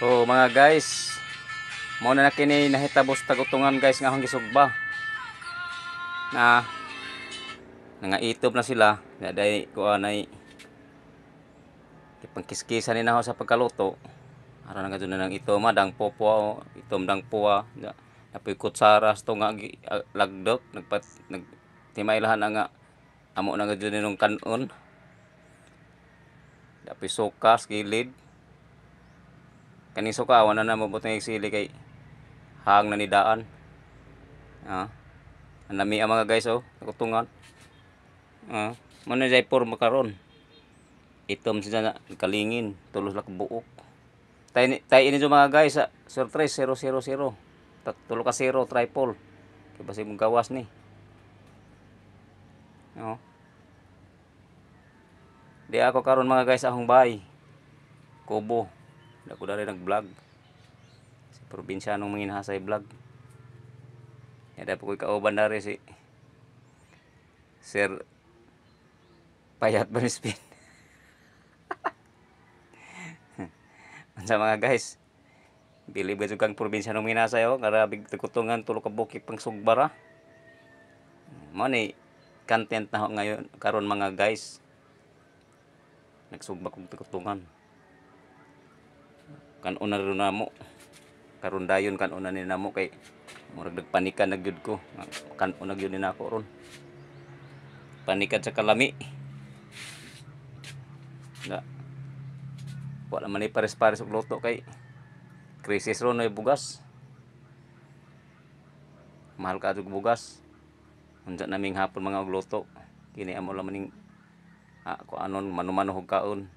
So mga guys, mo na kini nahitabos tagutungan guys nga akong gisugba. Na nangaitob na sila, daday ko anay ipangkiskisan ni na sa pagkaluto. Ara na gadto nang itom dang popwa, itom dang puwa. Apoy kutsara sto nga lagdok nagtimay lahan na nga amo na gadto nung kanon. Apoy sukas gilid. Kani suka awan na mabot nga sili kay hang na nidaan. Ang lami ang mga guys tagutungan. Mo na jay por makaron. Itom sila na kalingin, tulos lang buok. Tay ini mga guys, surprise 000. Tulo ka 0 triple. Kay basi mong gawas ni. Di ako karon mga guys akong bahay. Kubo. Dako dali nag-vlog. Sa probinsyanong manginhasay vlog. Yada po ko'y kauban dari si Sir Payat Banispin. Sa mga guys, bilib ba kang probinsya ng Minasay karabig tukutungan tulo ka bukik pang sugbara. Mo ni content na ngayon karon mga guys. Nagsugba kog tukutungan. Kanuna ron namo. Karon dayon kanuna ni namo kay murag nagpanikan na gyud ko. Kanuna gyud ni nako ron. Panikan sa kalami. Wala man ni pares-pares og luto kay krisis ron ay bugas. Mahal ka og bugas. Unsa naming hapon mga og luto. Kini amo lang maning ko anon mano-mano og kaon.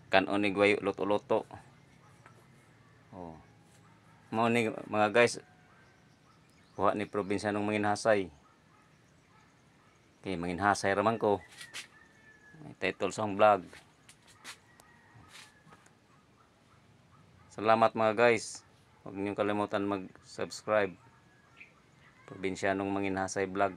Kanon ni guwayo luto-luto. Mao ni mga guys. Kuha ni probinsya ng Manginhasay. Kay Manginhasay raman ko. May title sa vlog. Salamat mga guys. Huwag niyo kalimutan mag-subscribe. Probinsyanong Manginhasay vlog.